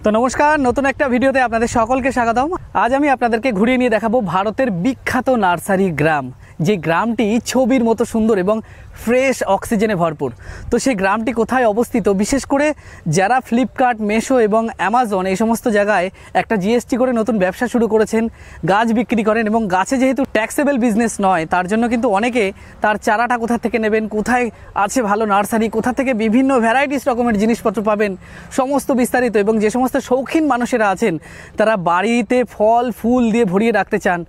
তো নমস্কার, নতুন একটা ভিডিওতে আপনাদের সকলকে স্বাগতম। আজ আমি আপনাদেরকে ঘুরিয়ে নিয়ে দেখাবো ভারতের বিখ্যাত নার্সারি গ্রাম, যে গ্রামটি ছবির মতো সুন্দর এবং ফ্রেশ অক্সিজেনে ভরপুর। তো সেই গ্রামটি কোথায় অবস্থিত, বিশেষ করে যারা ফ্লিপকার্ট, মেশো এবং অ্যামাজন এই সমস্ত জায়গায় একটা জিএসটি করে নতুন ব্যবসা শুরু করেছেন, গাছ বিক্রি করেন এবং গাছে যেহেতু ট্যাক্সেবল বিজনেস নয়, তার জন্য কিন্তু অনেকে তার চারাটা কোথা থেকে নেবেন, কোথায় আছে ভালো নার্সারি, কোথা থেকে বিভিন্ন ভ্যারাইটিস রকমের জিনিসপত্র পাবেন, সমস্ত বিস্তারিত। এবং যে সমস্ত শৌখিন মানুষেরা আছেন তারা বাড়িতে ফল ফুল দিয়ে ভরিয়ে রাখতে চান,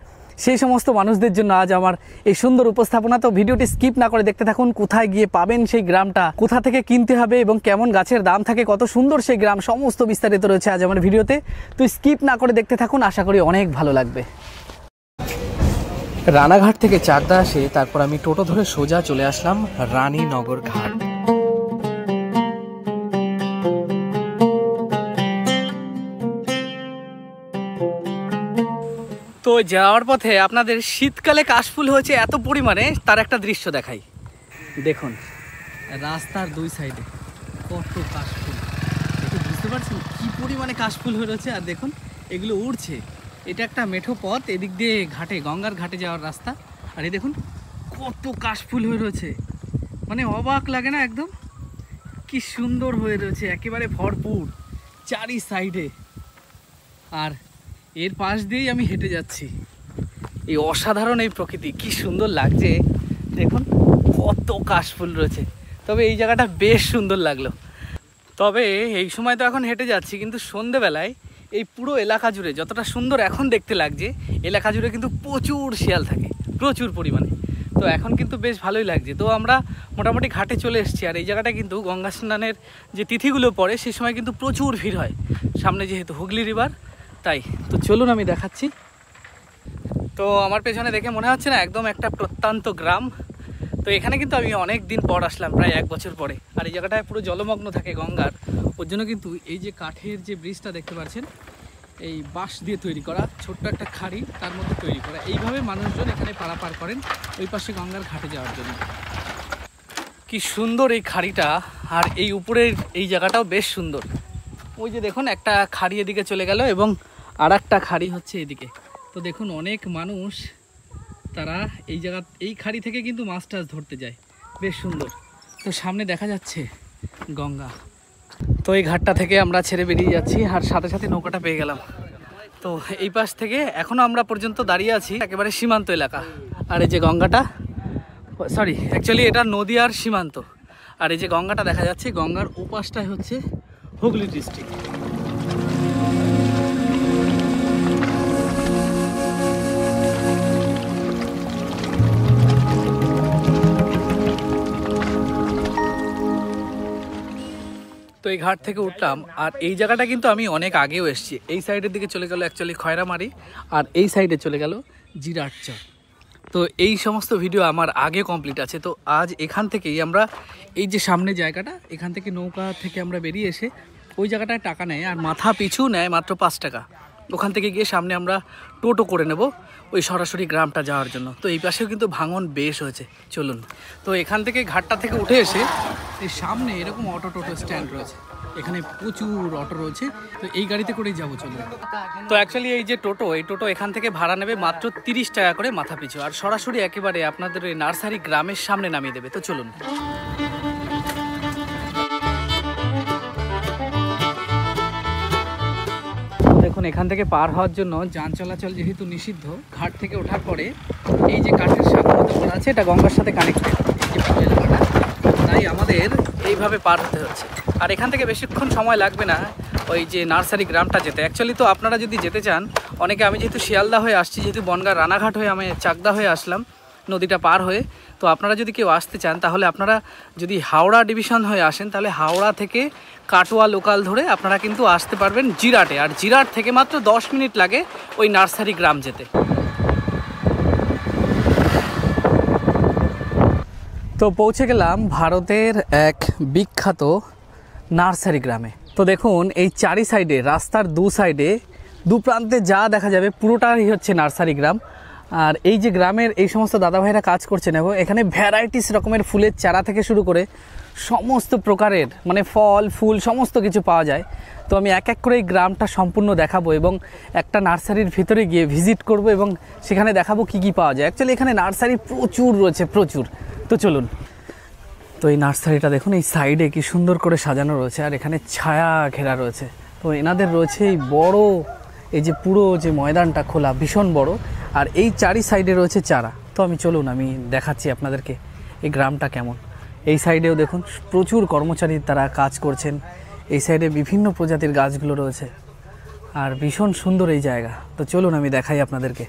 সেই সমস্ত মানুষদের জন্য আজ আমার এই সুন্দর উপস্থাপনা। তো ভিডিওটি স্কিপ না করে দেখতে থাকুন। কোথায় গিয়ে পাবেন সেই গ্রামটা, কোথা থেকে কিনতে হবে এবং কেমন গাছের দাম থাকে, কত সুন্দর সেই গ্রাম, সমস্ত বিস্তারিত রয়েছে আজ আমার ভিডিওতে। তো স্কিপ না করে দেখতে থাকুন, আশা করি অনেক ভালো লাগবে। রানাঘাট থেকে চাকদা আসে, তারপর আমি টোটো ধরে সোজা চলে আসলাম রানীনগর ঘাট। তো যাওয়ার পথে আপনাদের শীতকালে কাশফুল হয়েছে এত পরিমাণে, তার একটা দৃশ্য দেখাই। দেখুন রাস্তার দুই সাইডে কত কাশফুল, দেখে বুঝতে পারছেন কি পরিমাণে কাশফুল হয়ে রয়েছে। আর দেখুন এগুলো উড়ছে, এটা একটা মেঠো পথ, এদিক দিয়ে ঘাটে, গঙ্গার ঘাটে যাওয়ার রাস্তা। আর এই দেখুন কত কাশফুল হয়ে রয়েছে, মানে অবাক লাগে না? একদম কি সুন্দর হয়ে রয়েছে, একেবারে ভরপুর চারি সাইডে। আর এর পাশ দিয়েই আমি হেঁটে যাচ্ছি। এই অসাধারণ এই প্রকৃতি কি সুন্দর লাগছে, দেখুন কত কাশফুল রয়েছে। তবে এই জায়গাটা বেশ সুন্দর লাগলো। তবে এই সময় তো এখন হেঁটে যাচ্ছি, কিন্তু সন্ধেবেলায় এই পুরো এলাকা জুড়ে যতটা সুন্দর এখন দেখতে লাগছে, এলাকা জুড়ে কিন্তু প্রচুর শিয়াল থাকে, প্রচুর পরিমাণে। তো এখন কিন্তু বেশ ভালোই লাগছে। তো আমরা মোটামুটি ঘাটে চলে এসেছি। আর এই জায়গাটা কিন্তু গঙ্গা স্নানের যে তিথিগুলো পড়ে সেই সময় কিন্তু প্রচুর ভিড় হয়, সামনে যেহেতু হুগলি রিভার, তাই। তো চলুন আমি দেখাচ্ছি। তো আমার পেছনে দেখে মনে হচ্ছে না একদম একটা প্রত্যন্ত গ্রাম। তো এখানে কিন্তু আমি অনেক দিন পর আসলাম, প্রায় 1 বছর পরে। আর এই জায়গাটায় পুরো জলমগ্ন থাকে গঙ্গার, ওর জন্য কিন্তু এই যে কাঠের যে ব্রিজটা দেখতে পাচ্ছেন, এই বাঁশ দিয়ে তৈরি করা ছোট্ট একটা খাড়ি, তার মধ্যে তৈরি করা, এইভাবে মানুষজন এখানে পারাপার করেন ওই পাশে গঙ্গার ঘাটে যাওয়ার জন্য। কি সুন্দর এই খাড়িটা, আর এই উপরের এই জায়গাটাও বেশ সুন্দর। ওই যে দেখুন একটা খাড়ি এদিকে চলে গেল এবং আর একটা খাড়ি হচ্ছে এদিকে। তো দেখুন অনেক মানুষ তারা এই জায়গা, এই খাড়ি থেকে কিন্তু মাছ টাছ ধরতে যায়, বেশ সুন্দর। তো সামনে দেখা যাচ্ছে গঙ্গা। তো এই ঘাটটা থেকে আমরা ছেড়ে বেরিয়ে যাচ্ছি, আর সাথে সাথে নৌকাটা পেয়ে গেলাম। তো এই পাশ থেকে এখনও আমরা পর্যন্ত দাঁড়িয়ে আছি, একেবারে সীমান্ত এলাকা। আর এই যে গঙ্গাটা, সরি অ্যাকচুয়ালি এটা নদীয়ার সীমান্ত। আর এই যে গঙ্গাটা দেখা যাচ্ছে, গঙ্গার ওপাশটাই হচ্ছে হুগলি ডিস্ট্রিক্ট। তো এই ঘাট থেকে উঠলাম, আর এই জায়গাটা কিন্তু আমি অনেক আগেও এসেছি। এই সাইডের দিকে চলে গেল অ্যাকচুয়ালি খয়রামারি, আর এই সাইডে চলে গেল জিরাটচর। তো এই সমস্ত ভিডিও আমার আগে কমপ্লিট আছে। তো আজ এখান থেকেই আমরা, এই যে সামনে জায়গাটা, এখান থেকে নৌকা থেকে আমরা বেরিয়ে এসে ওই জায়গাটায় টাকা নেয়, আর মাথা পিছু নেয় মাত্র 5 টাকা। ওখান থেকে গিয়ে সামনে আমরা টোটো করে নেব ওই সরাসরি গ্রামটা যাওয়ার জন্য। তো এই পাশেও কিন্তু ভাঙন বেশ হয়েছে, চলুন। তো এখান থেকে ঘাটটা থেকে উঠে এসে এই সামনে এরকম অটো টোটো স্ট্যান্ড রয়েছে, এখানে প্রচুর অটো রয়েছে। তো এই গাড়িতে করেই যাবো, চলুন। তো অ্যাকচুয়ালি এই যে টোটো, এই টোটো এখান থেকে ভাড়া নেবে মাত্র 30 টাকা করে মাথা পিছু, আর সরাসরি একেবারে আপনাদের ওই নার্সারি গ্রামের সামনে নামিয়ে দেবে। তো চলুন। দেখুন এখান থেকে পার হওয়ার জন্য যান চলাচল যেহেতু নিষিদ্ধ, ঘাট থেকে ওঠার পরে এই যে কাঠের সাঁকো মতো করা আছে, এটা গঙ্গার সাথে কানেক্টেড, তাই আমাদের এইভাবে পার হতে হচ্ছে। আর এখান থেকে বেশিক্ষণ সময় লাগবে না ওই যে নার্সারি গ্রামটা যেতে। অ্যাকচুয়ালি তো আপনারা যদি যেতে চান, অনেকে, আমি যেহেতু শিয়ালদা হয়ে আসছি, যেহেতু বনগাঁ রানাঘাট হয়ে আমি চাকদা হয়ে আসলাম নদীটা পার হয়ে, তো আপনারা যদি কেউ আসতে চান তাহলে আপনারা যদি হাওড়া ডিভিশন হয়ে আসেন, তাহলে হাওড়া থেকে কাটোয়া লোকাল ধরে আপনারা কিন্তু আসতে পারবেন জিরাটে। আর জিরাট থেকে মাত্র 10 মিনিট লাগে ওই নার্সারি গ্রাম যেতে। তো পৌঁছে গেলাম ভারতের এক বিখ্যাত নার্সারি গ্রামে। তো দেখুন এই চারি সাইডে, রাস্তার দু সাইডে, দু প্রান্তে যা দেখা যাবে পুরোটাই হচ্ছে নার্সারি গ্রাম। আর এই যে গ্রামের এই সমস্ত দাদাভাইরা কাজ করছেন এবং এখানে ভ্যারাইটিস রকমের ফুলের চারা থেকে শুরু করে সমস্ত প্রকারের মানে ফল ফুল সমস্ত কিছু পাওয়া যায়। তো আমি এক এক করে এই গ্রামটা সম্পূর্ণ দেখাবো এবং একটা নার্সারির ভিতরে গিয়ে ভিজিট করব এবং সেখানে দেখাবো কি কি পাওয়া যায়। অ্যাকচুয়ালি এখানে নার্সারি প্রচুর রয়েছে, প্রচুর। তো চলুন। তো এই নার্সারিটা দেখুন, এই সাইডে কি সুন্দর করে সাজানো রয়েছে আর এখানে ছায়া ঘেরা রয়েছে। তো এনাদের রয়েছে এই বড় এই যে পুরো যে ময়দানটা খোলা ভীষণ বড়, আর এই চারি সাইডে রয়েছে চারা। তো আমি চলুন আমি দেখাচ্ছি আপনাদেরকে এই গ্রামটা কেমন। এই সাইডেও দেখুন প্রচুর কর্মচারী তারা কাজ করছেন। এই সাইডে বিভিন্ন প্রজাতির গাছগুলো রয়েছে আর ভীষণ সুন্দর এই জায়গা। তো চলুন আমি দেখাই আপনাদেরকে।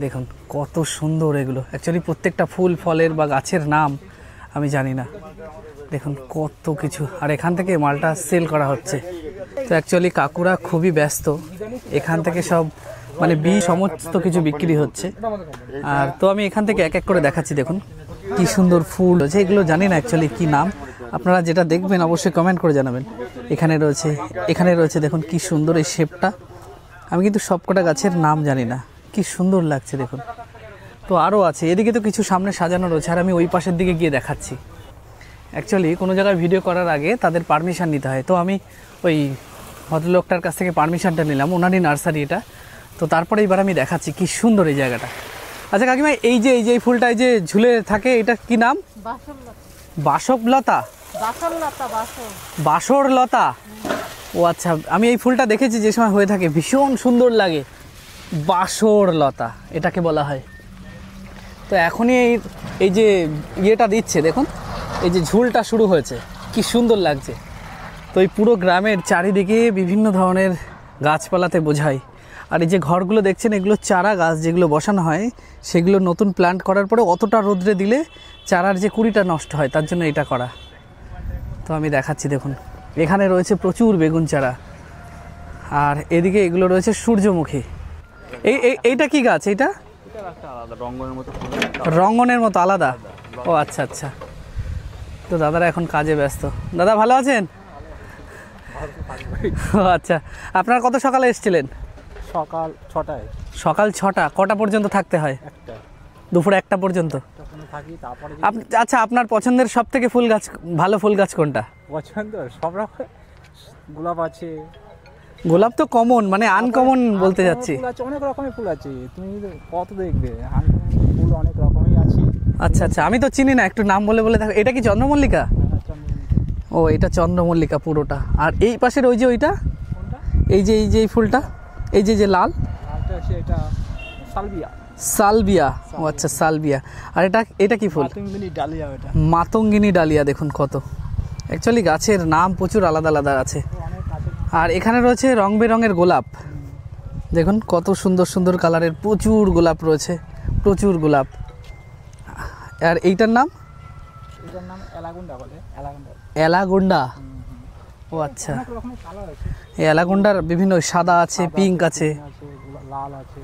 দেখুন কত সুন্দর এগুলো। অ্যাকচুয়ালি প্রত্যেকটা ফুল ফলের বা গাছের নাম আমি জানি না। দেখুন কত কিছু, আর এখান থেকে মালটা সেল করা হচ্ছে। তো অ্যাকচুয়ালি কাকুরা খুবই ব্যস্ত, এখান থেকে সব মানে সমস্ত কিছু বিক্রি হচ্ছে। আর তো আমি এখান থেকে এক এক করে দেখাচ্ছি। দেখুন কি সুন্দর ফুল আছে, এগুলো জানি না অ্যাকচুয়ালি কি নাম। আপনারা যেটা দেখবেন অবশ্যই কমেন্ট করে জানাবেন। এখানে রয়েছে দেখুন কি সুন্দর এই শেপটা। আমি কিন্তু সবকটা গাছের নাম জানি না, কি সুন্দর লাগছে দেখুন। তো আরও আছে, এদিকে তো কিছু সামনে সাজানো রয়েছে আর আমি ওই পাশের দিকে গিয়ে দেখাচ্ছি। অ্যাকচুয়ালি কোনো জায়গায় ভিডিও করার আগে তাদের পারমিশন নিতে হয়। তো আমি ওই ভদ্রলোকটার কাছ থেকে পারমিশনটা নিলাম, ওনারই নার্সারি এটা। তো তারপরে এবার আমি দেখাচ্ছি কি সুন্দর এই জায়গাটা। আচ্ছা কাকিমা, এই যে এই ফুলটা এই যে ঝুলে থাকে, এটা কি নাম? বাসবলতা। বাসরলতা। ও আচ্ছা, আমি এই ফুলটা দেখেছি যে সময় হয়ে থাকে, ভীষণ সুন্দর লাগে। বাসরলতা এটাকে বলা হয়। তো এখনই এই যে ইয়েটা দিচ্ছে দেখুন, এই যে ঝুলটা শুরু হয়েছে, কি সুন্দর লাগছে। তো এই পুরো গ্রামের চারিদিকে বিভিন্ন ধরনের গাছপালাতে বোঝায়। আর এই যে ঘরগুলো দেখছেন, এগুলো চারা গাছ যেগুলো বসানো হয়, সেগুলো নতুন প্ল্যান্ট করার পরে অতটা রোদ্রে দিলে চারার যে কুড়িটা নষ্ট হয়, তার জন্য এটা করা। তো আমি দেখাচ্ছি দেখুন, এখানে রয়েছে প্রচুর বেগুন চারা, আর এদিকে এগুলো রয়েছে সূর্যমুখী। এইটা কি গাছ? এইটা রঙ্গনের মতো আলাদা। ও আচ্ছা আচ্ছা। তো দাদারা এখন কাজে ব্যস্ত। দাদা ভালো আছেন? ও আচ্ছা, আপনারা কত সকালে এসেছিলেন? সকাল 6টায়। সকাল 6টা। কটা পর্যন্ত থাকতে হয়? দুপুর 1টা পর্যন্ত থাকি। তারপরে আচ্ছা, আপনার পছন্দের সব থেকে ফুল গাছ, ভালো ফুল গাছ কোনটা? পছন্দ সব রকম। গোলাপ আছে। গোলাপ তো কমন, মানে আনকমন বলতে যাচ্ছি। অনেক রকমের ফুল আছে, তুমি কত দেখবে, ফুল অনেক রকমই আছে। আচ্ছা আচ্ছা, আমি তো চিনি না, একটু নাম বলে দেখো। এটা কি চন্দ্রমল্লিকা? ও এটা চন্দ্রমল্লিকা পুরোটা। আর এই পাশের ওই যে ওইটা, এই যে এই ফুলটা, এই যে লাল, এটা সালবিয়া। সালবিয়া। ও আচ্ছা সালবিয়া। আর এটা কি ফুল? মাতঙ্গিনী ডালিয়া। এটা মাতঙ্গিনী ডালিয়া। দেখুন কত, অ্যাকচুয়ালি গাছের নাম প্রচুর আলাদা আলাদা আছে। আর এখানে রয়েছে রং বেরঙের গোলাপ। দেখুন কত সুন্দর সুন্দর কালারের প্রচুর গোলাপ রয়েছে, প্রচুর গোলাপ। আর এইটার নাম? এটার নাম এলাগুন্ডা বলে। এলাগুন্ডা। ও আচ্ছা, এই এলাগুন্ডার বিভিন্ন সাদা আছে, পিঙ্ক আছে, লাল আছে।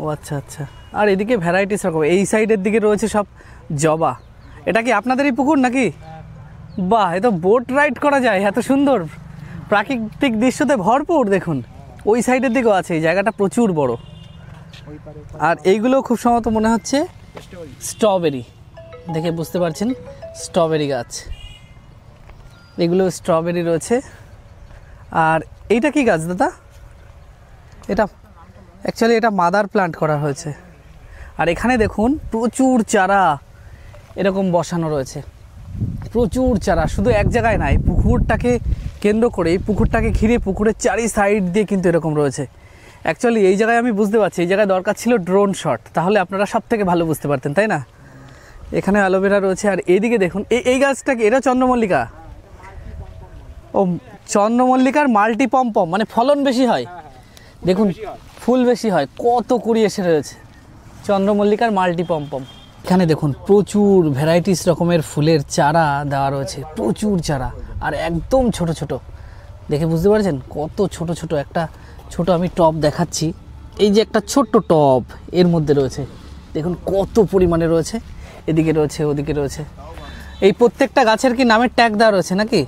ও আচ্ছা আচ্ছা। আর এদিকে ভ্যারাইটিস রকম। এই সাইডের দিকে রয়েছে সব জবা। এটা কি আপনাদেরই পুকুর নাকি? বাহ, এ তো বোট রাইড করা যায়, এত সুন্দর প্রাকৃতিক দৃশ্যতে ভরপুর। দেখুন ওই সাইডের দিকেও আছে, এই জায়গাটা প্রচুর বড়। আর এইগুলো খুব সম্ভবত মনে হচ্ছে স্ট্রবেরি, দেখে বুঝতে পারছেন স্ট্রবেরি গাছ। এগুলো স্ট্রবেরি রয়েছে। আর এইটা কি গাছ দাদা? এটা অ্যাকচুয়ালি এটা মাদার প্লান্ট করা হয়েছে। আর এখানে দেখুন প্রচুর চারা এরকম বসানো রয়েছে, প্রচুর চারা। শুধু এক জায়গায় নাই, পুকুরটাকে কেন্দ্র করে, এই পুকুরটাকে ঘিরে পুকুরের চারি সাইড দিয়ে কিন্তু এরকম রয়েছে। অ্যাকচুয়ালি এই জায়গায় আমি বুঝতে পারছি, এই জায়গায় দরকার ছিল ড্রোন শট, তাহলে আপনারা সব থেকে ভালো বুঝতে পারতেন, তাই না? এখানে অ্যালোভেরা রয়েছে। আর এইদিকে দেখুন এই গাছটাকে, এটা চন্দ্রমল্লিকা। ও চন্দ্রমল্লিকার মাল্টি পম্পম, মানে ফলন বেশি হয়। দেখুন ফুল বেশি হয়, কত কুড়ি এসে রয়েছে চন্দ্রমল্লিকার মাল্টি পম্পম। এখানে দেখুন প্রচুর ভ্যারাইটিস রকমের ফুলের চারা দেওয়া রয়েছে, প্রচুর চারা। আর একদম ছোট ছোট, দেখে বুঝতে পারছেন কত ছোট ছোট। একটা ছোট আমি টব দেখাচ্ছি, এই যে একটা ছোট্ট টব, এর মধ্যে রয়েছে দেখুন কত পরিমাণে রয়েছে। এদিকে রয়েছে, ওদিকে রয়েছে। এই প্রত্যেকটা গাছের কি নামের ট্যাগ দেওয়া রয়েছে নাকি?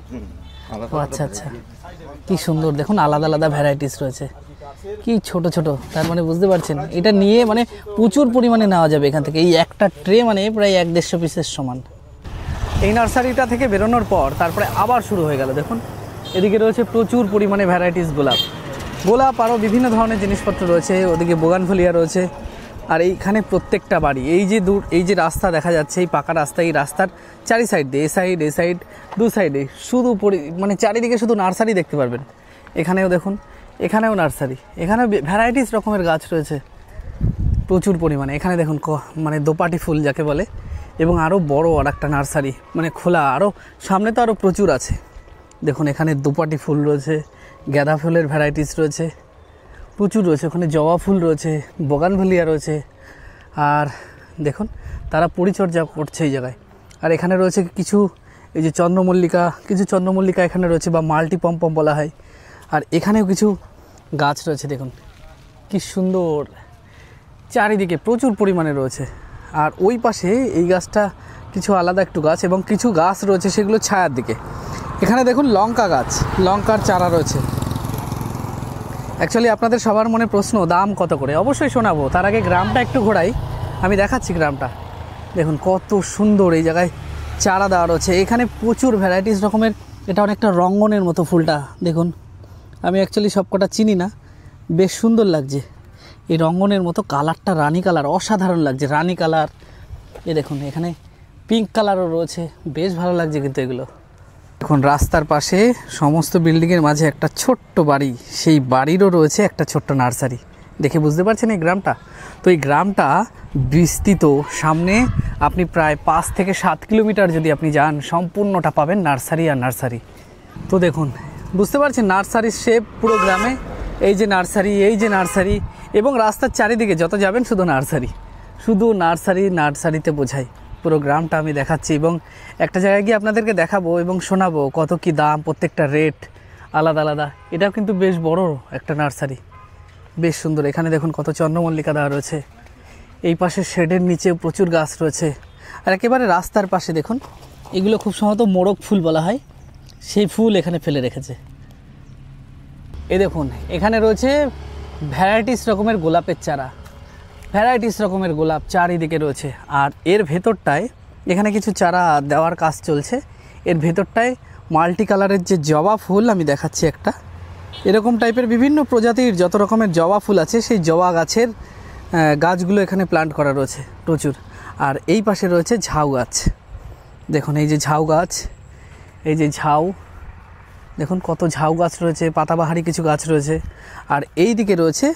ও আচ্ছা আচ্ছা, কি সুন্দর। দেখুন আলাদা আলাদা ভ্যারাইটিস রয়েছে। কি ছোট ছোট, তার মানে বুঝতে পারছেন এটা নিয়ে মানে প্রচুর পরিমাণে নেওয়া যাবে এখান থেকে। এই একটা ট্রে মানে প্রায় 1-150 পিসের সমান। এই নার্সারিটা থেকে বেরোনোর পর তারপরে আবার শুরু হয়ে গেল। দেখুন এদিকে রয়েছে প্রচুর পরিমাণে ভ্যারাইটিস গোলাপ আরও বিভিন্ন ধরনের জিনিসপত্র রয়েছে। ওদিকে বোগানভেলিয়া রয়েছে। আর এইখানে প্রত্যেকটা বাড়ি, এই যে রাস্তা দেখা যাচ্ছে, এই পাকা রাস্তা, এই রাস্তার চারি সাইড দিয়ে এ সাইড দু সাইডে শুধু মানে চারিদিকে শুধু নার্সারি দেখতে পারবেন। এখানেও দেখুন, এখানেও নার্সারি, এখানেও ভ্যারাইটিস রকমের গাছ রয়েছে প্রচুর পরিমাণে। এখানে দেখুন মানে দোপাটি ফুল যাকে বলে, এবং আরও বড় আর একটা নার্সারি মানে খোলা, আরও সামনে তো আরও প্রচুর আছে। দেখুন এখানে দোপাটি ফুল রয়েছে, গাঁদা ফুলের ভ্যারাইটিস রয়েছে প্রচুর রয়েছে, ওখানে জবা ফুল রয়েছে, বোগানভেলিয়া রয়েছে। আর দেখুন তারা পরিচর্যা করছে এই জায়গায়। আর এখানে রয়েছে কিছু এই যে চন্দ্রমল্লিকা এখানে রয়েছে, বা মাল্টি পম্পম বলা হয়। আর এখানেও কিছু গাছ রয়েছে, দেখুন কি সুন্দর, চারিদিকে প্রচুর পরিমাণে রয়েছে। আর ওই পাশে এই গাছটা কিছু আলাদা একটু গাছ, এবং কিছু গাছ রয়েছে সেগুলো ছায়ার দিকে। এখানে দেখুন লঙ্কা গাছ, লঙ্কার চারা রয়েছে। অ্যাকচুয়ালি আপনাদের সবার মনে প্রশ্ন, দাম কত করে? অবশ্যই শোনাবো, তার আগে গ্রামটা একটু ঘোরাই, আমি দেখাচ্ছি গ্রামটা। দেখুন কত সুন্দর, এই জায়গায় চারা দেওয়া রয়েছে। এখানে প্রচুর ভ্যারাইটিস রকমের, এটা অনেকটা রঙ্গনের মতো ফুলটা। দেখুন আমি অ্যাকচুয়ালি সবকটা চিনি না, বেশ সুন্দর লাগছে। এই রঙ্গনের মতো কালারটা রানী কালার, অসাধারণ লাগছে রানী কালার। এ দেখুন এখানে পিঙ্ক কালারও রয়েছে, বেশ ভালো লাগছে কিন্তু এগুলো। এখন রাস্তার পাশে সমস্ত বিল্ডিংয়ের মাঝে একটা ছোট্ট বাড়ি, সেই বাড়িরও রয়েছে একটা ছোট্ট নার্সারি। দেখে বুঝতে পারছেন এই গ্রামটা? তো এই গ্রামটা বিস্তৃত, সামনে আপনি প্রায় 5 থেকে 7 কিলোমিটার যদি আপনি যান, সম্পূর্ণটা পাবেন নার্সারি আর নার্সারি। তো দেখুন বুঝতে পারছেন নার্সারির শেপ পুরো গ্রামে, এই যে নার্সারি, এবং রাস্তার চারিদিকে যত যাবেন শুধু নার্সারিতে বোঝায়। পুরো গ্রামটা আমি দেখাচ্ছি, এবং একটা জায়গায় গিয়ে আপনাদেরকে দেখাবো এবং শোনাবো কত কি দাম, প্রত্যেকটা রেট আলাদা আলাদা। এটাও কিন্তু বেশ বড় একটা নার্সারি, বেশ সুন্দর। এখানে দেখুন কত চন্দ্রমল্লিকা দেওয়া রয়েছে। এই পাশে শেডের নিচে প্রচুর গাছ রয়েছে। আর একেবারে রাস্তার পাশে দেখুন, এগুলো খুব সম্ভবত মোরগ ফুল বলা হয়, সেই ফুল এখানে ফেলে রেখেছে। এই দেখুন এখানে রয়েছে ভ্যারাইটিস রকমের গোলাপের চারা, ভ্যারাইটিস রকমের গোলাপ চারিদিকে রয়েছে। আর এর ভেতরটায় এখানে কিছু চারা দেওয়ার কাজ চলছে। এর ভেতরটায় মাল্টি কালারের যে জবা ফুল আমি দেখাচ্ছি, একটা এরকম টাইপের বিভিন্ন প্রজাতির যত রকমের জবা ফুল আছে, সেই জবা গাছের গাছগুলো এখানে প্লান্ট করা রয়েছে প্রচুর। আর এই পাশে রয়েছে ঝাউ গাছ, দেখুন এই যে ঝাউ গাছ, এই যে ঝাউ, দেখুন কত ঝাউ গাছ রয়েছে, পাতাবাহারি কিছু গাছ রয়েছে। আর এই দিকে রয়েছে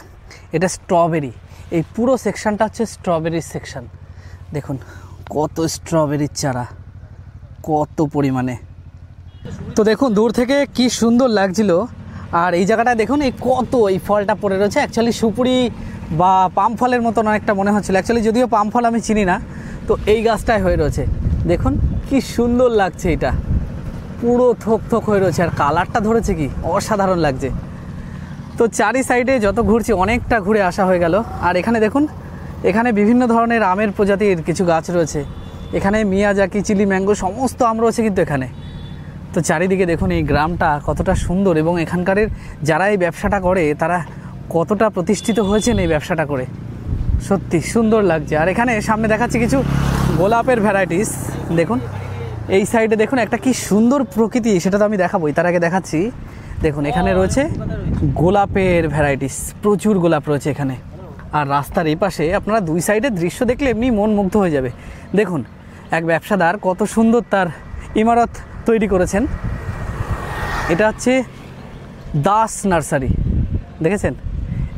এটা স্ট্রবেরি, এই পুরো সেকশনটা হচ্ছে স্ট্রবেরির সেকশন। দেখুন কত স্ট্রবেরির চারা, কত পরিমাণে। তো দেখুন দূর থেকে কি সুন্দর লাগছিল। আর এই জায়গাটা দেখুন এই ফলটা পড়ে রয়েছে, অ্যাকচুয়ালি সুপুরি বা পাম ফলের মতন অনেকটা মনে হচ্ছিলো, অ্যাকচুয়ালি যদিও পাম ফল আমি চিনি না। তো এই গাছটায় হয়ে রয়েছে, দেখুন কি সুন্দর লাগছে, এটা পুরো থোক হয়ে রয়েছে। আর কালারটা ধরেছে কি অসাধারণ লাগছে। তো চারি সাইডে যত ঘুরছি, অনেকটা ঘুরে আসা হয়ে গেল। আর এখানে দেখুন, এখানে বিভিন্ন ধরনের আমের প্রজাতির কিছু গাছ রয়েছে। এখানে মিয়াজাকি, চিলি, ম্যাঙ্গো সমস্ত আম রয়েছে কিন্তু এখানে। তো চারিদিকে দেখুন এই গ্রামটা কতটা সুন্দর, এবং এখানকারের যারা এই ব্যবসাটা করে তারা কতটা প্রতিষ্ঠিত হয়েছেন এই ব্যবসাটা করে, সত্যি সুন্দর লাগছে। আর এখানে সামনে দেখাচ্ছি কিছু গোলাপের ভ্যারাইটিস। দেখুন এই সাইডে দেখুন একটা কি সুন্দর প্রকৃতি, সেটা তো আমি দেখাবোই, তার আগে দেখাচ্ছি। দেখুন এখানে রয়েছে গোলাপের ভ্যারাইটিস, প্রচুর গোলাপ রয়েছে এখানে। আর রাস্তার এই পাশে আপনারা দুই সাইডের দৃশ্য দেখলে এমনি মন মুগ্ধ হয়ে যাবে। দেখুন এক ব্যবসাদার কত সুন্দর তার ইমারত তৈরি করেছেন। এটা হচ্ছে দাস নার্সারি, দেখেছেন?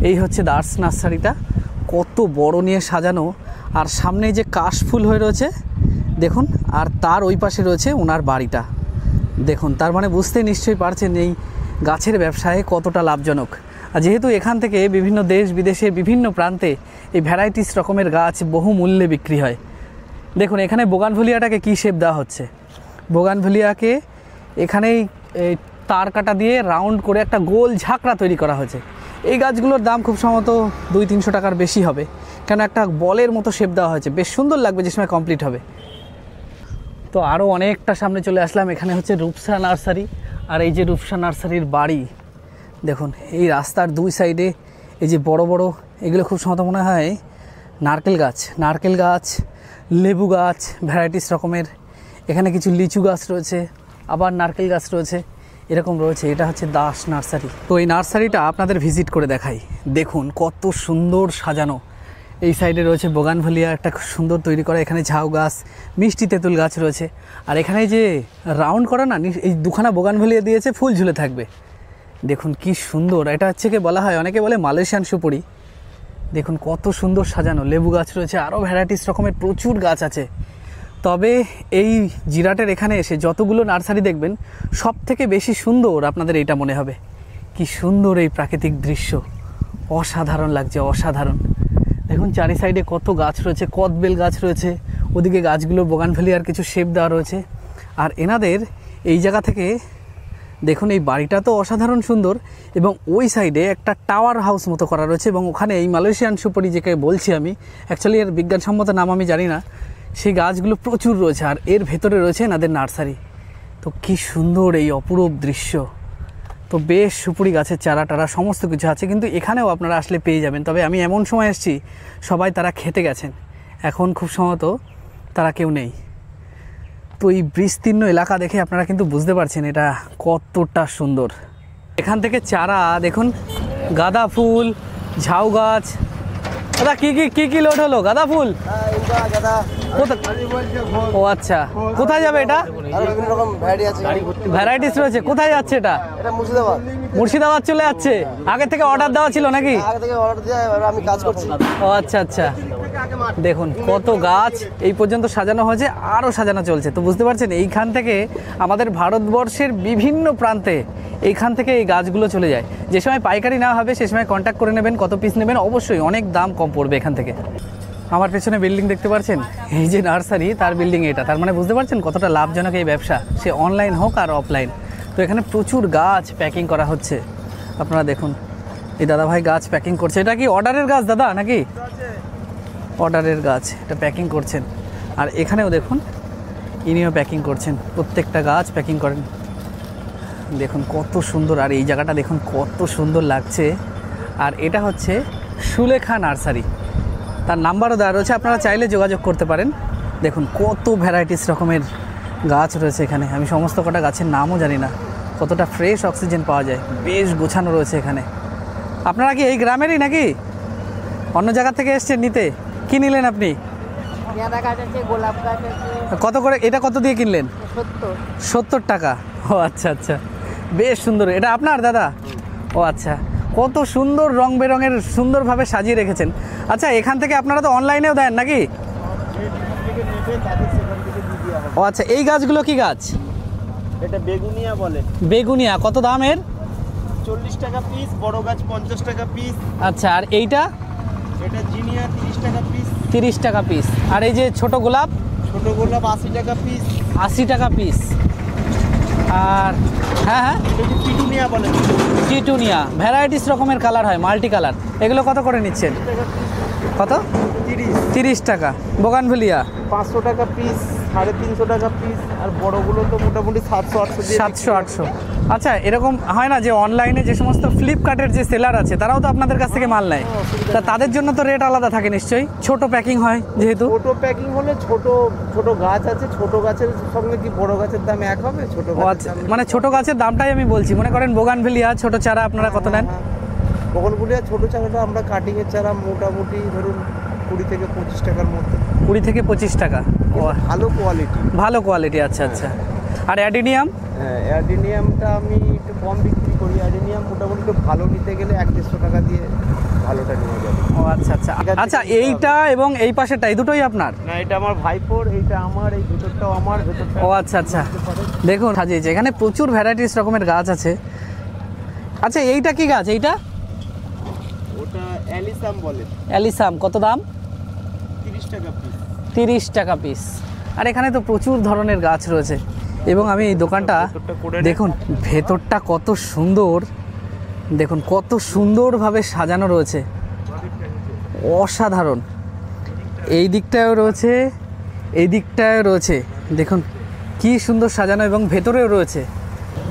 এই হচ্ছে দাস নার্সারিটা, কত বড় নিয়ে সাজানো। আর সামনে যে কাশফুল হয়ে রয়েছে দেখুন, আর তার ওই পাশে রয়েছে ওনার বাড়িটা। দেখুন তার মানে বুঝতে নিশ্চয়ই পারছেন এই গাছের ব্যবসায় কতটা লাভজনক। আর যেহেতু এখান থেকে বিভিন্ন দেশ বিদেশের বিভিন্ন প্রান্তে এই ভ্যারাইটিস রকমের গাছ বহু মূল্যে বিক্রি হয়। দেখুন এখানে বোগানভেলিয়াটাকে কী শেপ দেওয়া হচ্ছে, বোগানভেলিয়াকে এখানেই তার কাটা দিয়ে রাউন্ড করে একটা গোল ঝাঁকড়া তৈরি করা হয়েছে। এই গাছগুলোর দাম খুব সম্ভবত 200-300 টাকার বেশি হবে, কেন একটা বলের মতো শেপ দেওয়া হয়েছে, বেশ সুন্দর লাগবে যে সময় কমপ্লিট হবে। তো আরও অনেকটা সামনে চলে আসলাম, এখানে হচ্ছে রূপসা নার্সারি। আর এই যে রূপসা নার্সারির বাড়ি, দেখুন এই রাস্তার দুই সাইডে এই যে বড় বড় এগুলো খুব সম্ভবত মনে হয় নারকেল গাছ, লেবু গাছ, ভ্যারাইটিস রকমের। এখানে কিছু লিচু গাছ রয়েছে, আবার নারকেল গাছ রয়েছে, এরকম রয়েছে। এটা হচ্ছে দাস নার্সারি। তো এই নার্সারিটা আপনাদের ভিজিট করে দেখাই। দেখুন কত সুন্দর সাজানো। এই সাইডে রয়েছে বোগানভেলিয়া, একটা খুব সুন্দর তৈরি করা। এখানে ঝাউ গাছ, মিষ্টি তেঁতুল গাছ রয়েছে। আর এখানে যে রাউন্ড করা না, এই দুখানা বোগানভেলিয়া দিয়েছে, ফুল ঝুলে থাকবে। দেখুন কি সুন্দর। এটা হচ্ছে কি বলা হয়, অনেকে বলে মালয়েশিয়ান সুপুরি। দেখুন কত সুন্দর সাজানো। লেবু গাছ রয়েছে, আরও ভ্যারাইটিস রকমের প্রচুর গাছ আছে। তবে এই জিরাটের এখানে এসে যতগুলো নার্সারি দেখবেন, সব থেকে বেশি সুন্দর আপনাদের এইটা মনে হবে। কি সুন্দর এই প্রাকৃতিক দৃশ্য, অসাধারণ লাগছে, অসাধারণ। দেখুন চারি সাইডে কত গাছ রয়েছে, কদবেল গাছ রয়েছে, ওদিকে গাছগুলো বোগানভেলিয়ার কিছু শেপ দেওয়া রয়েছে। আর এনাদের এই জায়গা থেকে দেখুন এই বাড়িটা তো অসাধারণ সুন্দর, এবং ওই সাইডে একটা টাওয়ার হাউস মতো করা রয়েছে, এবং ওখানে এই মালয়েশিয়ান সুপারি যেকে বলছি আমি, অ্যাকচুয়ালি এর বিজ্ঞানসম্মত নাম আমি জানি না, সেই গাছগুলো প্রচুর রয়েছে। আর এর ভেতরে রয়েছে এনাদের নার্সারি। তো কি সুন্দর এই অপরূপ দৃশ্য। তো বেশ সুপুরি গাছের চারা টারা সমস্ত কিছু আছে, কিন্তু এখানেও আপনারা আসলে পেয়ে যাবেন। তবে আমি এমন সময় এসেছি সবাই তারা খেতে গেছেন, এখন খুব সম্ভবত তারা কেউ নেই। তো এই বিস্তীর্ণ এলাকা দেখে আপনারা কিন্তু বুঝতে পারছেন এটা কতটা সুন্দর। এখান থেকে চারা দেখুন, গাঁদা ফুল, ঝাউ গাছ। দাদা কি লোড হলো? গাঁদা ফুল? ও আচ্ছা, কোথায় যাবে এটা? ভ্যারাইটিস রয়েছে। কোথায় যাচ্ছে এটা? মুর্শিদাবাদ চলে যাচ্ছে। আগে থেকে অর্ডার দেওয়া ছিল নাকি? ও আচ্ছা আচ্ছা। দেখুন কত গাছ এই পর্যন্ত সাজানো হয়েছে, আরও সাজানো চলছে। তো বুঝতে পারছেন এইখান থেকে আমাদের ভারতবর্ষের বিভিন্ন প্রান্তে এইখান থেকে এই গাছগুলো চলে যায়। যে সময় পাইকারি নেওয়া হবে সে সময় কন্ট্যাক্ট করে নেবেন, কত পিস নেবেন, অবশ্যই অনেক দাম কম পড়বে এখান থেকে। আমার পেছনে বিল্ডিং দেখতে পাচ্ছেন, এই যে নার্সারি তার বিল্ডিং এটা। তার মানে বুঝতে পারছেন কতটা লাভজনক এই ব্যবসা, সে অনলাইন হোক আর অফলাইন। তো এখানে প্রচুর গাছ প্যাকিং করা হচ্ছে। আপনারা দেখুন এই দাদাভাই গাছ প্যাকিং করছে। এটা কি অর্ডারের গাছ দাদা নাকি? অর্ডারের গাছ, এটা প্যাকিং করছেন। আর এখানেও দেখুন ইনিও প্যাকিং করছেন, প্রত্যেকটা গাছ প্যাকিং করেন। দেখুন কত সুন্দর। আর এই জায়গাটা দেখুন কত সুন্দর লাগছে। আর এটা হচ্ছে সুলেখা নার্সারি, তার নাম্বারও দেওয়া রয়েছে, আপনারা চাইলে যোগাযোগ করতে পারেন। দেখুন কত ভ্যারাইটিস রকমের গাছ রয়েছে এখানে। আমি সমস্ত কটা গাছের নামও জানি না। কতটা ফ্রেশ অক্সিজেন পাওয়া যায়, বেশ গোছানো রয়েছে এখানে। আপনারা কি এই গ্রামেরই নাকি অন্য জায়গা থেকে এসছেন নিতে? কি নিলেন আপনি? কত করে এটা? কত দিয়ে কিনলেন? 70 টাকা। ও আচ্ছা আচ্ছা, বেশ সুন্দর। এটা আপনার দাদা? ও আচ্ছা, কত সুন্দর রং বেরঙের, সুন্দরভাবে সাজিয়ে রেখেছেন। আচ্ছা এখান থেকে আপনারা তো অনলাইনেও দেন নাকি? ও আচ্ছা, এই গাছগুলো কি গাছ? এটা বেগুনিয়া বলে। বেগুনিয়া কত দাম এর? 40 টাকা পিস, বড় গাছ 50 টাকা পিস। আচ্ছা, আর এইটা? এটা জিনিয়া 30 টাকা পিস। 30 টাকা পিস। আর এই যে ছোট গোলাপ? ছোট গোলাপ 80 টাকা পিস। 80 টাকা পিস। আর হ্যাঁ, এটা পিটুনিয়া বলে। পিটুনিয়া ভ্যারাইটিস রকমের কালার হয়, মাল্টি কালার। এগুলো কত করে নিচ্ছেন? কত? 30 টাকা। বোগানভেলিয়া 500 টাকা পিস, 350 টাকা পিস। আর বড়গুলো তো মোটামুটি 700-800 দিয়ে। 700-800। আচ্ছা, এরকম হয় না যে অনলাইনে যে সমস্ত ফ্লিপকার্টের যে সেলার আছে তারাও তো আপনাদের কাছ থেকে মাল নেয়, তা তাদের জন্য তো রেট আলাদা থাকে নিশ্চয়ই? ছোট প্যাকিং হয় যেহেতু। ছোট প্যাকিং হলে ছোট ছোট গাছ আছে, ছোট গাছের সঙ্গে কি বড় গাছের দাম এক হবে? ছোট আচ্ছা, মানে ছোট গাছের দামটাই আমি বলছি। মনে করেন বোগানভেলিয়া ছোট চারা আপনারা কত নেন? বগলগুলিয়া ছোট চারাটা আমরা কাটিংয়ের চারা মোটামুটি ধরুন 20 থেকে 25 টাকার মধ্যে। 20 থেকে 25 টাকা। ও ভালো কোয়ালিটি। ভালো কোয়ালিটি, আচ্ছা আচ্ছা। আর অ্যাডিনিয়াম? হ্যাঁ, অ্যাডিনিয়ামটা আমি একটু কম বিক্রি করি। অ্যাডিনিয়াম মোটামুটি একটু ভালো নিতে গেলে 100-150 টাকা দিয়ে ভালোটা নিয়ে যাবে। ও আচ্ছা আচ্ছা। আচ্ছা, এইটা এবং এই পাশেটা এই দুটোই আপনার? না, এটা আমার ভাইপোর, এইটা আমার, এই ভিতরটাও আমার, ভিতরটা। ও আচ্ছা আচ্ছা, দেখুন সাজিয়েছে। এখানে প্রচুর ভ্যারাইটিস রকমের গাছ আছে। আচ্ছা, এইটা কি গাছ? এইটা ওটা অ্যালিসাম বলে। অ্যালিসাম কত দাম? 30 টাকা পিস। 30 টাকা পিস। আর এখানে তো প্রচুর ধরনের গাছ রয়েছে। এবং আমি এই দোকানটা দেখুন, ভেতরটা কত সুন্দর। দেখুন কত সুন্দরভাবে সাজানো রয়েছে, অসাধারণ। এই দিকটায়ও রয়েছে, এই দিকটায়ও রয়েছে। দেখুন কি সুন্দর সাজানো, এবং ভেতরেও রয়েছে।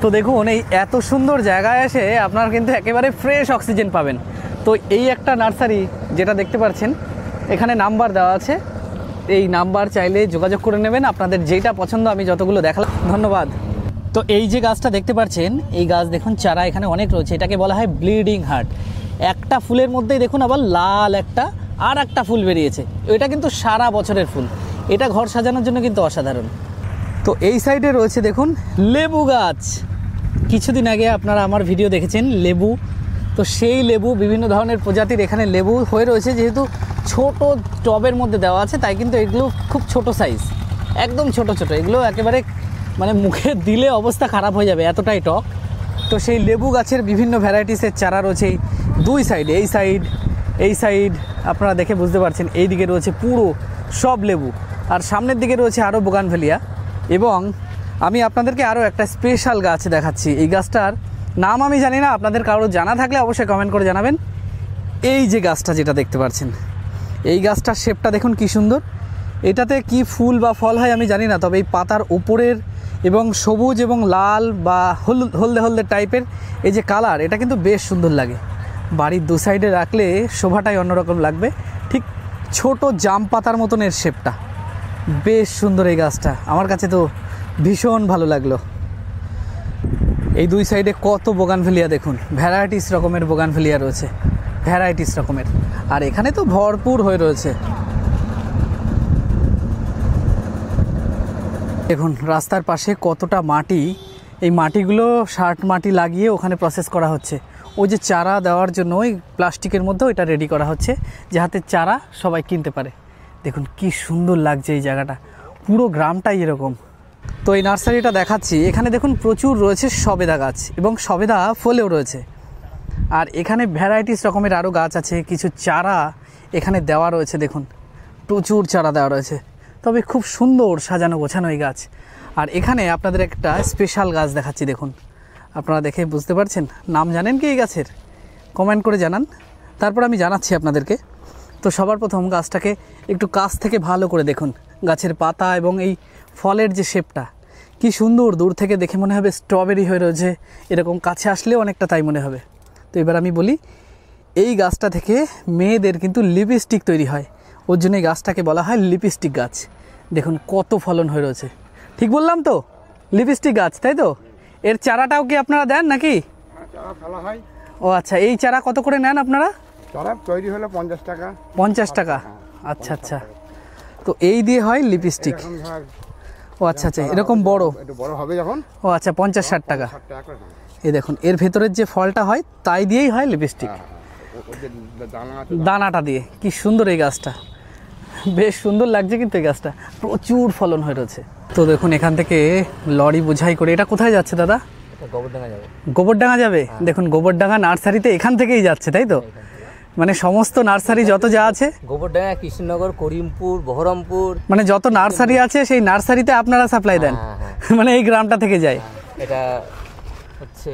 তো দেখুন এই এত সুন্দর জায়গায় এসে আপনার কিন্তু একেবারে ফ্রেশ অক্সিজেন পাবেন। তো এই একটা নার্সারি যেটা দেখতে পাচ্ছেন, এখানে নাম্বার দেওয়া আছে, এই নাম্বার চাইলে যোগাযোগ করে নেবেন, আপনাদের যেটা পছন্দ। আমি যতগুলো দেখালাম, ধন্যবাদ। তো এই যে গাছটা দেখতে পাচ্ছেন, এই গাছ দেখুন চারা এখানে অনেক রয়েছে, এটাকে বলা হয় ব্লিডিং হার্ট। একটা ফুলের মধ্যেই দেখুন আবার লাল একটা ফুল বেরিয়েছে, এটা কিন্তু সারা বছরের ফুল, এটা ঘর সাজানোর জন্য কিন্তু অসাধারণ। তো এই সাইডে রয়েছে দেখুন লেবু গাছ। কিছুদিন আগে আপনারা আমার ভিডিও দেখেছেন লেবু, তো সেই লেবু বিভিন্ন ধরনের প্রজাতির এখানে লেবু হয়ে রয়েছে। যেহেতু ছোট টবের মধ্যে দেওয়া আছে, তাই কিন্তু এগুলো খুব ছোট সাইজ, একদম ছোট ছোট, এগুলো একেবারে মানে মুখে দিলে অবস্থা খারাপ হয়ে যাবে, এতটাই টক। তো সেই লেবু গাছের বিভিন্ন ভ্যারাইটিসের চারা রয়েছে দুই সাইডে, এই সাইড আপনারা দেখে বুঝতে পারছেন। এই দিকে রয়েছে পুরো সব লেবু, আর সামনের দিকে রয়েছে আরও বোগানভেলিয়া। এবং আমি আপনাদেরকে আরও একটা স্পেশাল গাছ দেখাচ্ছি। এই গাছটার নাম আমি জানি না, আপনাদের কারো জানা থাকলে অবশ্যই কমেন্ট করে জানাবেন। এই যে গাছটা যেটা দেখতে পাচ্ছেন, এই গাছটার শেপটা দেখুন কি সুন্দর। এটাতে কি ফুল বা ফল হয় আমি জানি না, তবে এই পাতার উপরের এবং সবুজ এবং লাল বা হলদে হলদে টাইপের এই যে কালার, এটা কিন্তু বেশ সুন্দর লাগে। বাড়ির দু সাইডে রাখলে শোভাটাই অন্যরকম লাগবে। ঠিক ছোট জাম পাতার মতন এর শেপটা, বেশ সুন্দর এই গাছটা, আমার কাছে তো ভীষণ ভালো লাগলো। এই দুই সাইডে কত বোগানভেলিয়া দেখুন, ভ্যারাইটিস রকমের বোগানভেলিয়া রয়েছে, ভ্যারাইটিস রকমের, আর এখানে তো ভরপুর হয়ে রয়েছে। দেখুন রাস্তার পাশে কতটা মাটি, এই মাটিগুলো শার্ট মাটি লাগিয়ে ওখানে প্রসেস করা হচ্ছে। ওই যে চারা দেওয়ার জন্য ওই প্লাস্টিকের মধ্যে ওইটা রেডি করা হচ্ছে, যাতে চারা সবাই কিনতে পারে। দেখুন কি সুন্দর লাগছে এই জায়গাটা, পুরো গ্রামটাই এরকম। তো এই নার্সারিটা দেখাচ্ছি, এখানে দেখুন প্রচুর রয়েছে সবেদা গাছ, এবং সবেদা ফলেও রয়েছে। আর এখানে ভ্যারাইটিস রকমের আরও গাছ আছে, কিছু চারা এখানে দেওয়া রয়েছে, দেখুন প্রচুর চারা দেওয়া রয়েছে, তবে খুব সুন্দর সাজানো গোছানো এই গাছ। আর এখানে আপনাদের একটা স্পেশাল গাছ দেখাচ্ছি, দেখুন আপনারা দেখে বুঝতে পারছেন, নাম জানেন কি এই গাছের? কমেন্ট করে জানান, তারপর আমি জানাচ্ছি আপনাদেরকে। তো সবার প্রথম গাছটাকে একটু কাছ থেকে ভালো করে দেখুন, গাছের পাতা এবং এই ফলের যে শেপটা কি সুন্দর, দূর থেকে দেখে মনে হবে স্ট্রবেরি হয়ে রয়েছে, এরকম কাছে আসলেও অনেকটা তাই মনে হবে। তো এবার আমি বলি, এই গাছটা থেকে মেয়েদের কিন্তু লিপস্টিক তৈরি হয়, ওর জন্য এই গাছটাকে বলা হয় লিপস্টিক গাছ। দেখুন কত ফলন হয়ে রয়েছে, ঠিক বললাম তো? লিপস্টিক গাছ, তাই তো? এর চারাটাও কি আপনারা দেন নাকি? চারা ফেলা হয়। ও আচ্ছা, এই চারা কত করে নেন আপনারা? চারা তৈরি হলে 50 টাকা। 50 টাকা, আচ্ছা আচ্ছা। তো এই দিয়ে হয় লিপস্টিক। ও আচ্ছা আচ্ছা, এরকম বড়, একটু বড় হবে যখন। ও আচ্ছা, 50-60 টাকা। 60 টাকা করে হয়। এই দেখুন এর ভেতরের যে ফলটা হয় তাই দিয়েই হয় লিপস্টিক, ওদের দানা আছে, দানাটা দিয়ে। কি সুন্দর এই গাছটা, বেশ সুন্দর লাগছে কিন্তু এই গাছটা, প্রচুর ফলন হয়ে রয়েছে। তো দেখুন এখান থেকে লরি বোঝাই করে, এটা কোথায় যাচ্ছে দাদা? গোবরডাঙ্গা যাবে। গোবরডাঙ্গা যাবে। দেখুন গোবরডাঙ্গা নার্সারিতে এখান থেকেই যাচ্ছে, তাই তো? মানে সমস্ত নার্সারি যত যা আছে, গোবরডাঙ্গা, কৃষ্ণনগর, করিমপুর, বহরমপুর, মানে যত নার্সারি আছে সেই নার্সারিতে আপনারা সাপ্লাই দেন, মানে এই গ্রামটা থেকে যায়। এটা হচ্ছে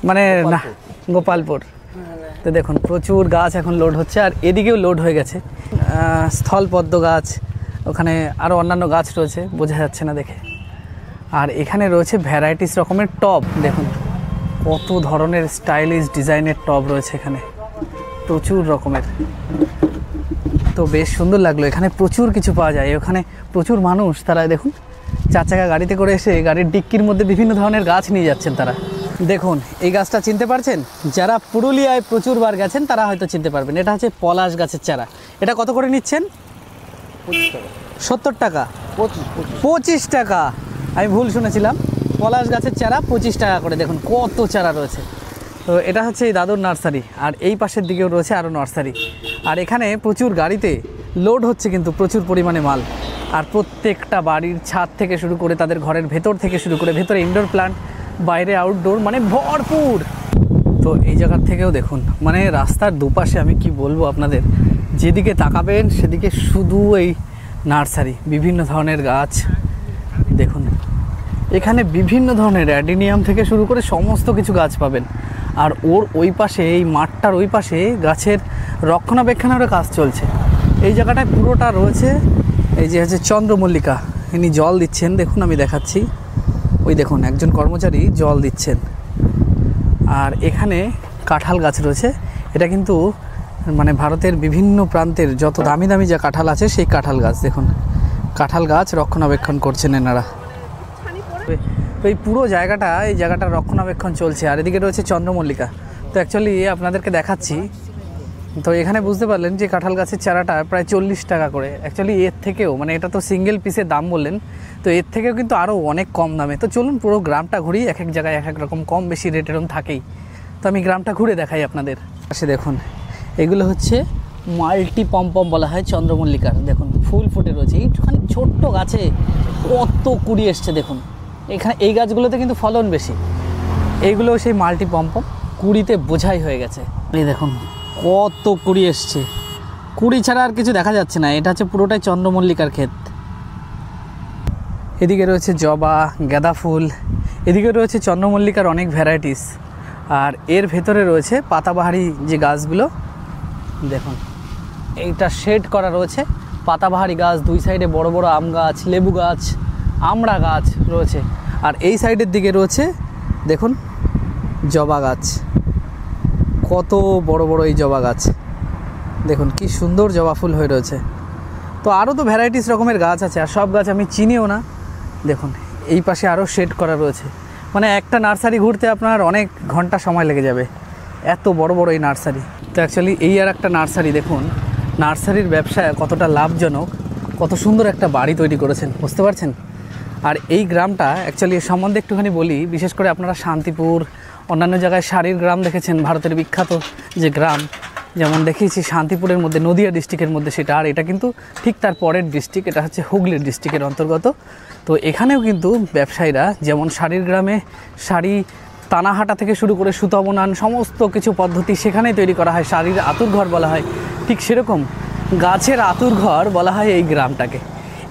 মানে না, গোপালপুর। তো দেখুন প্রচুর গাছ এখন লোড হচ্ছে, আর এদিকেও লোড হয়ে গেছে। স্থলপদ্ম গাছ, ওখানে আরও অন্যান্য গাছ রয়েছে, বোঝা যাচ্ছে না দেখে। আর এখানে রয়েছে ভ্যারাইটিস রকমের টব, দেখুন কত ধরনের স্টাইলিশ ডিজাইনের টব রয়েছে এখানে, প্রচুর রকমের। তো বেশ সুন্দর লাগলো, এখানে প্রচুর কিছু পাওয়া যায়। ওখানে প্রচুর মানুষ, তারা দেখুন 4 চাকা গাড়িতে করে এসে গাড়ির ডিক্কির মধ্যে বিভিন্ন ধরনের গাছ নিয়ে যাচ্ছেন তারা। দেখুন এই গাছটা চিনতে পারছেন? যারা পুরুলিয়ায় প্রচুরবার গেছেন তারা হয়তো চিনতে পারবেন। এটা হচ্ছে পলাশ গাছের চারা। এটা কত করে নিচ্ছেন? 70 টাকা। 25 টাকা, আমি ভুল শুনেছিলাম। পলাশ গাছের চারা 25 টাকা করে। দেখুন কত চারা রয়েছে। তো এটা হচ্ছে এই দাদুর নার্সারি, আর এই পাশের দিকেও রয়েছে আরও নার্সারি। আর এখানে প্রচুর গাড়িতে লোড হচ্ছে কিন্তু প্রচুর পরিমাণে মাল। আর প্রত্যেকটা বাড়ির ছাদ থেকে শুরু করে তাদের ঘরের ভেতর থেকে শুরু করে, ভেতরে ইনডোর প্ল্যান্ট, বাইরে আউটডোর, মানে ভরপুর। তো এই জায়গার থেকেও দেখুন, মানে রাস্তার দুপাশে আমি কি বলবো আপনাদের, যেদিকে তাকাবেন সেদিকে শুধু এই নার্সারি, বিভিন্ন ধরনের গাছ। দেখুন এখানে বিভিন্ন ধরনের অ্যাডিনিয়াম থেকে শুরু করে সমস্ত কিছু গাছ পাবেন। আর ওর ওই পাশে, এই মাঠটার ওই পাশে গাছের রক্ষণাবেক্ষণেরও কাজ চলছে। এই জায়গাটায় পুরোটা রয়েছে এই যে হচ্ছে চন্দ্রমল্লিকা, ইনি জল দিচ্ছেন, দেখুন আমি দেখাচ্ছি, ওই দেখুন একজন কর্মচারী জল দিচ্ছেন। আর এখানে কাঁঠাল গাছ রয়েছে, এটা কিন্তু মানে ভারতের বিভিন্ন প্রান্তের যত দামি দামি যা কাঁঠাল আছে সেই কাঁঠাল গাছ। দেখুন কাঁঠাল গাছ রক্ষণাবেক্ষণ করছেন এনারা। তো এই পুরো জায়গাটা, এই জায়গাটার রক্ষণাবেক্ষণ চলছে। আর এদিকে রয়েছে চন্দ্রমল্লিকা। তো অ্যাকচুয়ালি আপনাদেরকে দেখাচ্ছি। তো এখানে বুঝতে পারলেন যে কাঁঠাল গাছের চারাটা প্রায় 40 টাকা করে। অ্যাকচুয়ালি এর থেকেও, মানে এটা তো সিঙ্গেল পিসের দাম বললেন, তো এর থেকেও কিন্তু আরও অনেক কম দামে। তো চলুন পুরো গ্রামটা ঘুরি, এক এক জায়গায় এক এক রকম কম বেশি রেট এরকম থাকেই। তো আমি গ্রামটা ঘুরে দেখাই আপনাদের। পাশে দেখুন এগুলো হচ্ছে মাল্টি পম্পম বলা হয় চন্দ্রমল্লিকার। দেখুন ফুল ফুটে রয়েছে এইটুখানি ছোট্ট গাছে, কত কুড়ি এসছে দেখুন। এখানে এই গাছগুলোতে কিন্তু ফলন বেশি, এইগুলো সেই মাল্টি পম্পম, কুড়িতে বোঝাই হয়ে গেছে। এই দেখুন কত কুড়ি এসছে, কুড়ি ছাড়া আর কিছু দেখা যাচ্ছে না। এটা হচ্ছে পুরোটাই চন্দ্রমল্লিকার ক্ষেত। এদিকে রয়েছে জবা, গাঁদা ফুল, এদিকে রয়েছে চন্দ্রমল্লিকার অনেক ভ্যারাইটিস। আর এর ভেতরে রয়েছে পাতাবাহারি যে গাছগুলো, দেখুন এইটা শেড করা রয়েছে পাতাবাহারি গাছ। দুই সাইডে বড় বড় আম গাছ, লেবু গাছ, আমড়া গাছ রয়েছে। আর এই সাইডের দিকে রয়েছে দেখুন জবা গাছ, কত বড় বড় এই জবা গাছ। দেখুন কি সুন্দর জবা ফুল হয়ে রয়েছে। তো আরও তো ভ্যারাইটিস রকমের গাছ আছে, আর সব গাছ আমি চিনিও না। দেখুন এই পাশে আরও শেড করা রয়েছে। মানে একটা নার্সারি ঘুরতে আপনার অনেক ঘন্টা সময় লেগে যাবে, এত বড় বড় এই নার্সারি। তো অ্যাকচুয়ালি এই আর একটা নার্সারি। দেখুন নার্সারির ব্যবসায় কতটা লাভজনক, কত সুন্দর একটা বাড়ি তৈরি করেছেন, বুঝতে পারছেন। আর এই গ্রামটা অ্যাকচুয়ালি এর সম্বন্ধে একটুখানি বলি। বিশেষ করে আপনারা শান্তিপুর, অন্যান্য জায়গায় শাড়ির গ্রাম দেখেছেন, ভারতের বিখ্যাত যে গ্রাম, যেমন দেখিয়েছি শান্তিপুরের মধ্যে, নদিয়া ডিস্ট্রিক্টের মধ্যে সেটা। আর এটা কিন্তু ঠিক তার পরের ডিস্ট্রিক্ট, এটা হচ্ছে হুগলির ডিস্ট্রিক্টের অন্তর্গত। তো এখানেও কিন্তু ব্যবসায়ীরা যেমন শাড়ির গ্রামে শাড়ি তানাহাটা থেকে শুরু করে সুতা বুনান সমস্ত কিছু পদ্ধতি সেখানেই তৈরি করা হয়, শাড়ির আতুর ঘর বলা হয়। ঠিক সেরকম গাছের আতুর ঘর বলা হয় এই গ্রামটাকে।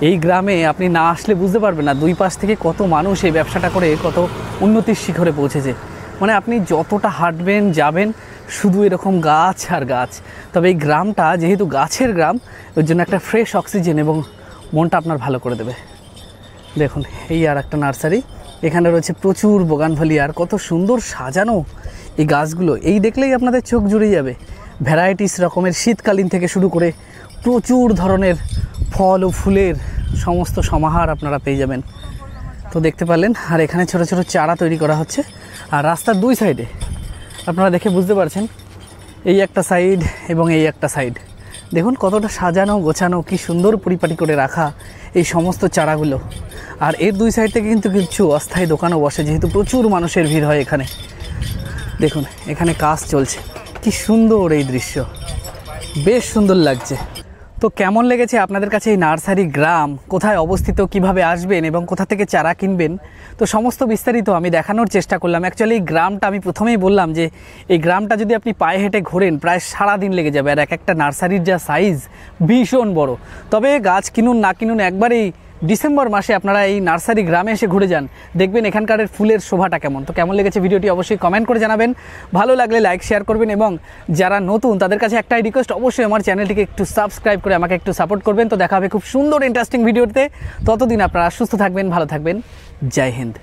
এই গ্রামে আপনি না আসলে বুঝতে পারবেন না দুই পাশ থেকে কত মানুষ এই ব্যবসাটা করে কত উন্নতির শিখরে পৌঁছেছে। মানে আপনি যতটা হাঁটবেন যাবেন শুধু এরকম গাছ আর গাছ। তবে এই গ্রামটা যেহেতু গাছের গ্রাম, ওর জন্য একটা ফ্রেশ অক্সিজেন এবং মনটা আপনার ভালো করে দেবে। দেখুন এই আর একটা নার্সারি, এখানে রয়েছে প্রচুর বোগানভেলিয়া, আর কত সুন্দর সাজানো এই গাছগুলো। এই দেখলেই আপনাদের চোখ জুড়ে যাবে। ভ্যারাইটিস রকমের শীতকালীন থেকে শুরু করে প্রচুর ধরনের ফল ও ফুলের সমস্ত সমাহার আপনারা পেয়ে যাবেন। তো দেখতে পারলেন। আর এখানে ছোট ছোট চারা তৈরি করা হচ্ছে। আর রাস্তার দুই সাইডে আপনারা দেখে বুঝতে পারছেন, এই একটা সাইড এবং এই একটা সাইড, দেখুন কতটা সাজানো গোছানো, কি সুন্দর পরিপাটি করে রাখা এই সমস্ত চারাগুলো। আর এর দুই সাইড থেকে কিন্তু কিছু অস্থায়ী দোকানও বসে, যেহেতু প্রচুর মানুষের ভিড় হয় এখানে। দেখুন এখানে কাজ চলছে, কি সুন্দর এই দৃশ্য, বেশ সুন্দর লাগছে। তো কেমন লেগেছে আপনাদের কাছে এই নার্সারি গ্রাম, কোথায় অবস্থিত, কিভাবে আসবেন এবং কোথা থেকে চারা কিনবেন, তো সমস্ত বিস্তারিত আমি দেখানোর চেষ্টা করলাম। অ্যাকচুয়ালি এই গ্রামটা আমি প্রথমেই বললাম যে এই গ্রামটা যদি আপনি পায়ে হেঁটে ঘোরেন প্রায় সারাদিন লেগে যাবে। আর এক একটা নার্সারির যা সাইজ ভীষণ বড়। তবে গাছ কিনুন না কিনুন, একবারেই ডিসেম্বর মাসে আপনারা এই নার্সারি গ্রামে এসে ঘুরে যান, দেখবেন এখানকার ফুলের শোভাটা কেমন। তো কেমন লেগেছে ভিডিওটি অবশ্যই কমেন্ট করে জানাবেন, ভালো লাগলে লাইক শেয়ার করবেন, এবং যারা নতুন তাদের কাছে একটাই রিকোয়েস্ট, অবশ্যই আমার চ্যানেলটিকে একটু সাবস্ক্রাইব করে আমাকে একটু সাপোর্ট করবেন। তো দেখা হবে খুব সুন্দর ইন্টারেস্টিং ভিডিওতে। ততদিন আপনারা সুস্থ থাকবেন, ভালো থাকবেন। জয় হিন্দ।